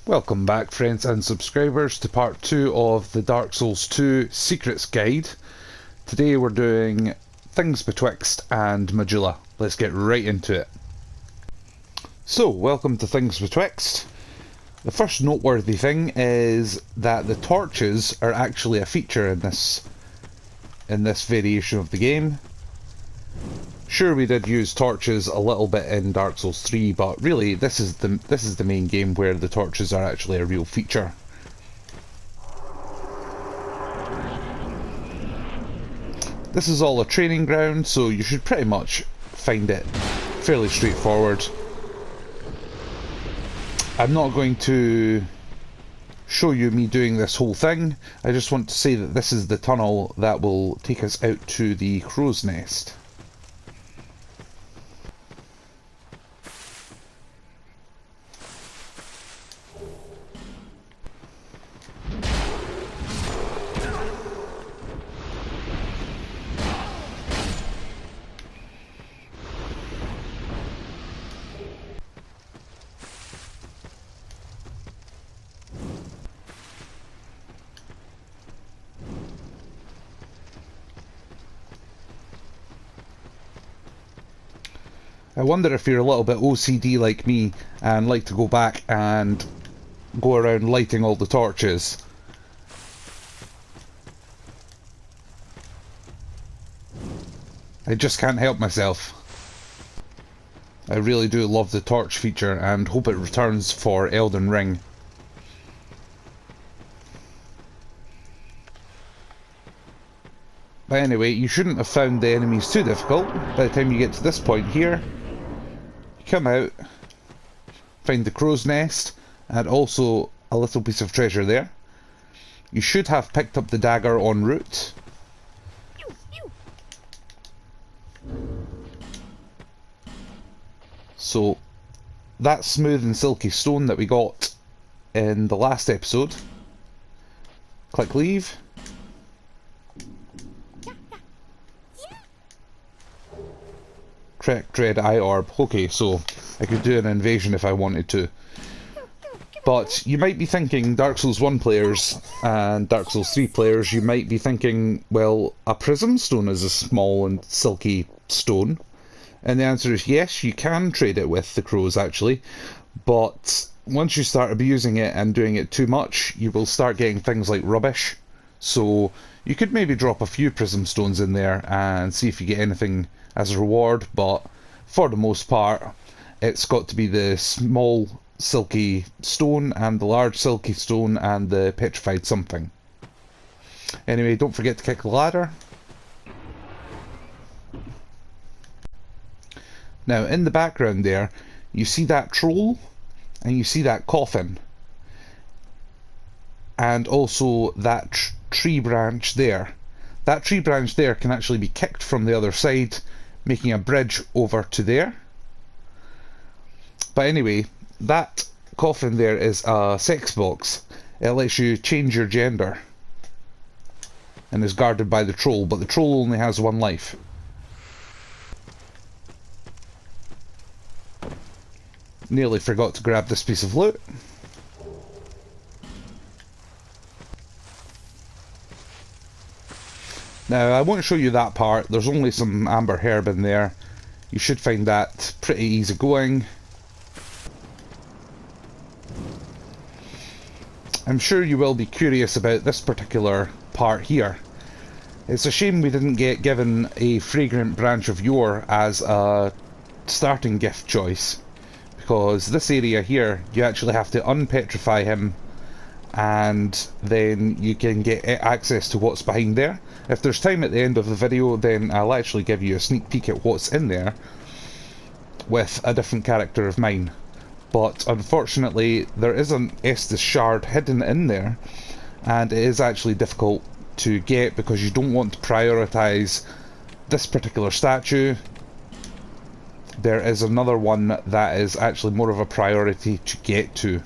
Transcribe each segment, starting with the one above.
Welcome back, friends and subscribers, to part 2 of the Dark Souls 2 Secrets Guide. Today we're doing things betwixt and Majula. Let's get right into it. So, welcome to things betwixt. The first noteworthy thing is that the torches are actually a feature in this variation of the game. Sure, we did use torches a little bit in Dark Souls 3, but really this is the main game where the torches are actually a real feature. This is all a training ground, so you should pretty much find it fairly straightforward. I'm not going to show you me doing this whole thing. I just want to say that this is the tunnel that will take us out to the crow's nest. I wonder if you're a little bit OCD like me and like to go back and go around lighting all the torches. I just can't help myself. I really do love the torch feature and hope it returns for Elden Ring. But anyway, you shouldn't have found the enemies too difficult. By the time you get to this point here, come out, find the crow's nest, and also a little piece of treasure there. You should have picked up the dagger en route. So, that smooth and silky stone that we got in the last episode. Click leave. Trek Dread Eye Orb. Okay, so I could do an invasion if I wanted to. But you might be thinking, Dark Souls 1 players and Dark Souls 3 players, you might be thinking, well, a prism stone is a small and silky stone. And the answer is yes, you can trade it with the crows actually. But once you start abusing it and doing it too much, you will start getting things like rubbish. So you could maybe drop a few prism stones in there and see if you get anything as a reward, but for the most part it's got to be the small silky stone and the large silky stone and the petrified something. Anyway, don't forget to kick the ladder. Now in the background there you see that troll and you see that coffin and also that tree branch there. That tree branch there can actually be kicked from the other side, making a bridge over to there. But anyway, that coffin there is a sex box. It lets you change your gender and is guarded by the troll, but the troll only has one life. Nearly forgot to grab this piece of loot. Now, I won't show you that part. There's only some amber herb in there. You should find that pretty easy going. I'm sure you will be curious about this particular part here. It's a shame we didn't get given a fragrant branch of Yore as a starting gift choice, because this area here, you actually have to unpetrify him and then you can get access to what's behind there. If there's time at the end of the video, then I'll actually give you a sneak peek at what's in there with a different character of mine. But unfortunately there is an Estus shard hidden in there, and it is actually difficult to get because you don't want to prioritise this particular statue. There is another one that is actually more of a priority to get to.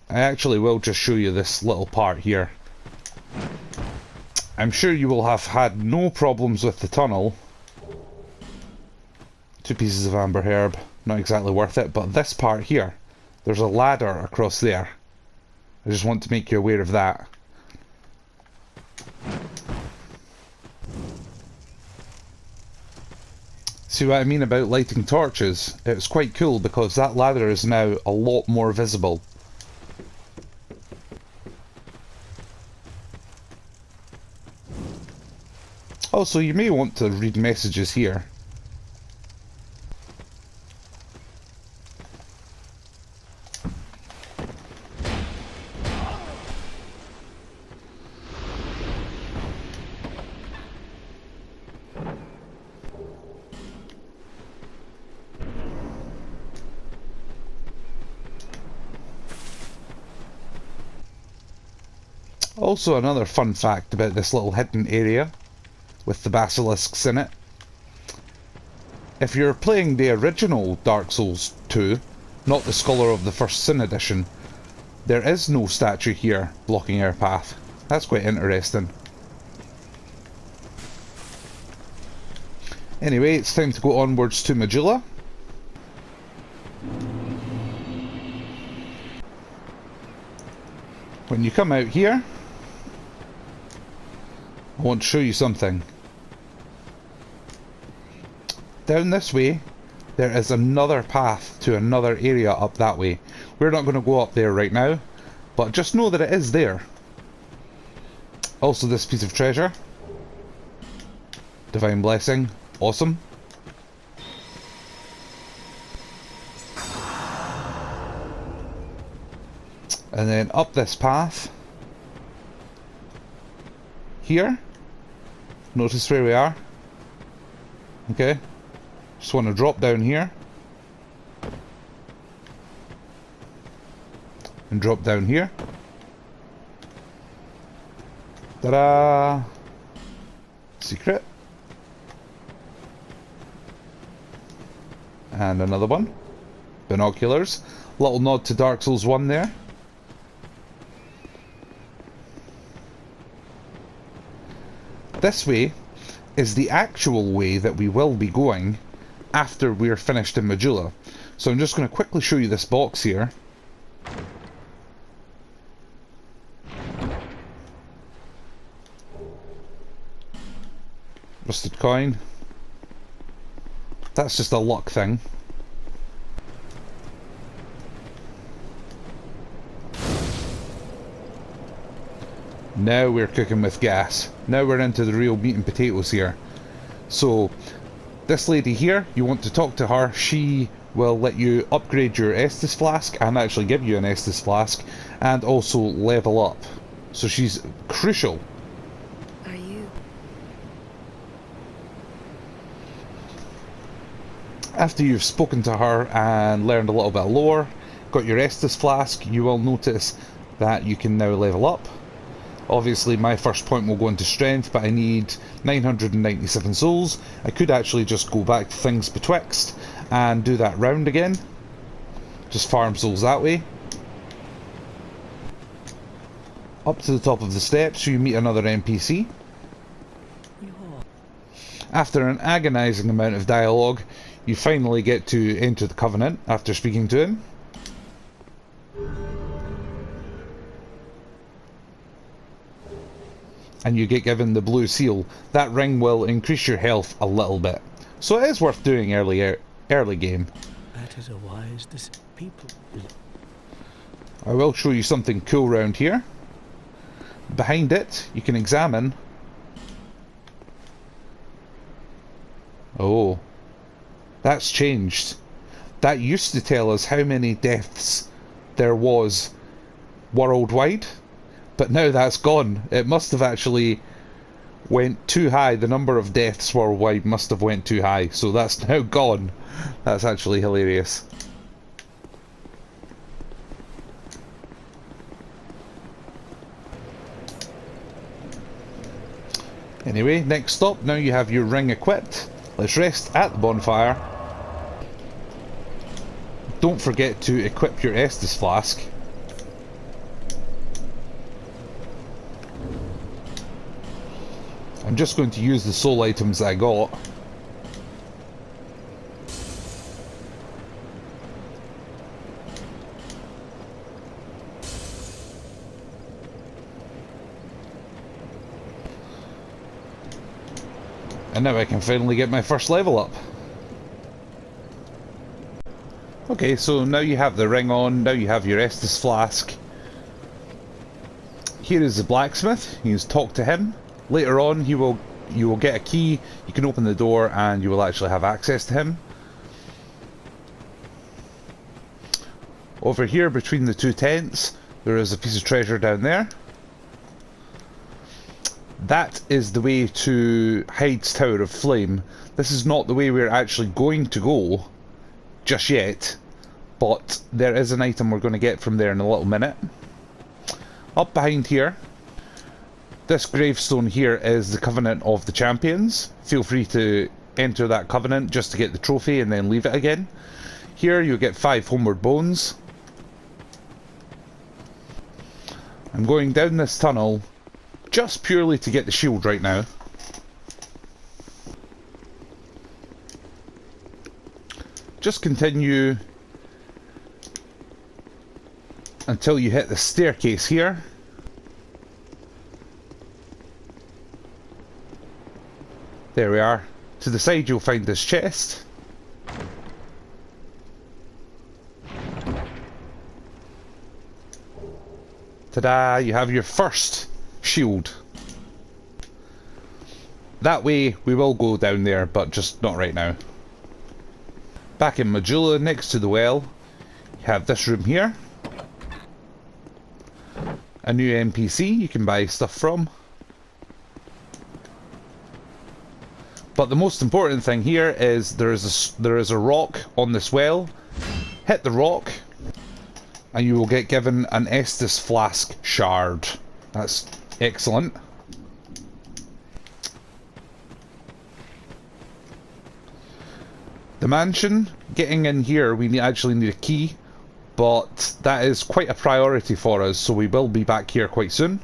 I actually will just show you this little part here. I'm sure you will have had no problems with the tunnel. 2 pieces of amber herb, not exactly worth it, but this part here, There's a ladder across there. I just want to make you aware of that. See what I mean about lighting torches? It's quite cool because that ladder is now a lot more visible. Also, you may want to read messages here. Also, another fun fact about this little hidden area with the basilisks in it. If you're playing the original Dark Souls 2, not the Scholar of the First Sin edition, there is no statue here blocking our path. That's quite interesting. Anyway, it's time to go onwards to Majula. When you come out here, I want to show you something. Down this way, there is another path to another area up that way. We're not going to go up there right now, but just know that it is there. Also, this piece of treasure. Divine Blessing. Awesome. And then up this path. Here. Notice where we are. Okay. Just want to drop down here. And drop down here. Ta-da! Secret. And another one. Binoculars. Little nod to Dark Souls 1 there. This way is the actual way that we will be going after we're finished in Majula. So I'm just going to quickly show you this box here. Rusted coin. That's just a luck thing. Now we're cooking with gas. Now we're into the real meat and potatoes here. So, this lady here, you want to talk to her. She will let you upgrade your Estus flask and actually give you an Estus flask and also level up. So she's crucial. Are you? After you've spoken to her and learned a little bit of lore, got your Estus flask, you will notice that you can now level up. Obviously my first point will go into strength, but I need 997 souls. I could actually just go back to things betwixt and do that round again. Just farm souls that way. Up to the top of the steps you meet another NPC. Yore. After an agonising amount of dialogue, you finally get to enter the Covenant after speaking to him. And you get given the blue seal. That ring will increase your health a little bit. So it is worth doing early game. That is a wise decision. People. I will show you something cool around here. Behind it, you can examine. Oh. That's changed. That used to tell us how many deaths there was worldwide. But now that's gone. It must have actually went too high. The number of deaths worldwide must have went too high. So that's now gone. That's actually hilarious. Anyway, next stop. Now you have your ring equipped. Let's rest at the bonfire. Don't forget to equip your Estus flask. I'm just going to use the soul items I got. And now I can finally get my first level up. Okay, so now you have the ring on, now you have your Estus flask. Here is the blacksmith, you can talk to him. Later on you will get a key, you can open the door and you will actually have access to him. Over here between the two tents, there is a piece of treasure down there. That is the way to Hyde's Tower of Flame. This is not the way we're actually going to go just yet, but there is an item we're going to get from there in a little minute. Up behind here, this gravestone here is the Covenant of the Champions. Feel free to enter that covenant just to get the trophy and then leave it again. Here you'll get 5 homeward bones. I'm going down this tunnel just purely to get the shield right now. Just continue until you hit the staircase here. There we are. To the side you'll find this chest. Ta-da! You have your first shield. That way we will go down there, but just not right now. Back in Majula, next to the well, you have this room here. A new NPC you can buy stuff from. But the most important thing here is there is a rock on this well. Hit the rock and you will get given an Estus flask shard. That's excellent. The mansion, getting in here we actually need a key, but that is quite a priority for us, so we will be back here quite soon.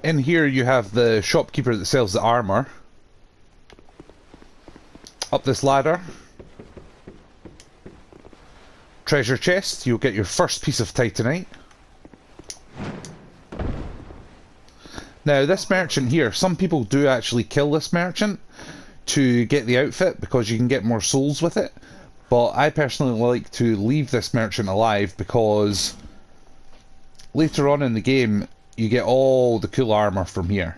In here you have the shopkeeper that sells the armour. Up this ladder. Treasure chest, you'll get your first piece of titanite. Now this merchant here, some people do actually kill this merchant to get the outfit because you can get more souls with it, but I personally like to leave this merchant alive because later on in the game you get all the cool armour from here.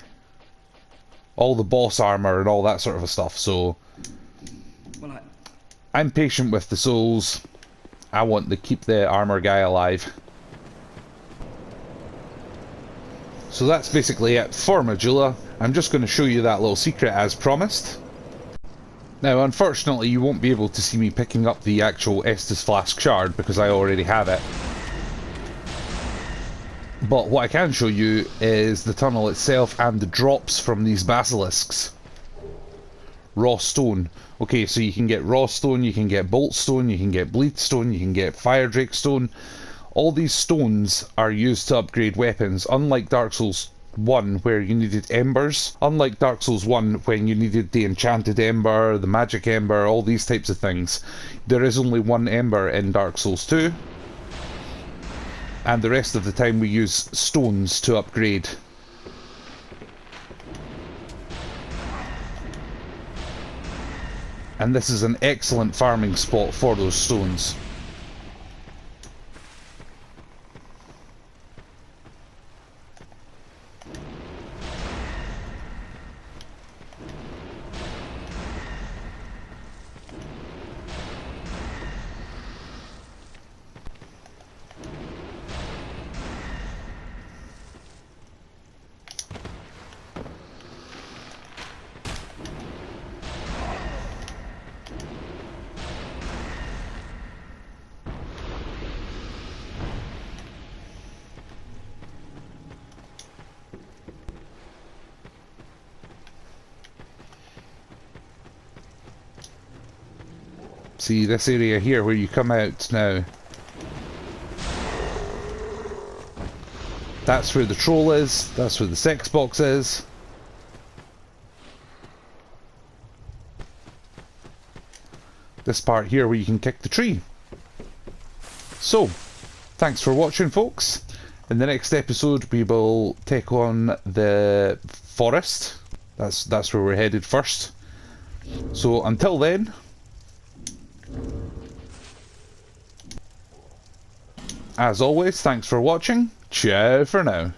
All the boss armour and all that sort of stuff, so I'm patient with the souls. I want to keep the armour guy alive. So that's basically it for Majula. I'm just going to show you that little secret as promised. Now unfortunately you won't be able to see me picking up the actual Estus flask shard because I already have it. But what I can show you is the tunnel itself and the drops from these basilisks. Raw stone. Okay, so you can get raw stone, you can get bolt stone, you can get bleed stone, you can get fire drake stone. All these stones are used to upgrade weapons, unlike Dark Souls 1 where you needed embers. Unlike Dark Souls 1 when you needed the enchanted ember, the magic ember, all these types of things. There is only one ember in Dark Souls 2. And the rest of the time we use stones to upgrade. And this is an excellent farming spot for those stones. See this area here where you come out now. That's where the troll is, that's where the sex box is. This part here where you can kick the tree. So, thanks for watching folks, In the next episode, we will take on the forest. That's where we're headed first. So until then, as always, thanks for watching. Ciao for now.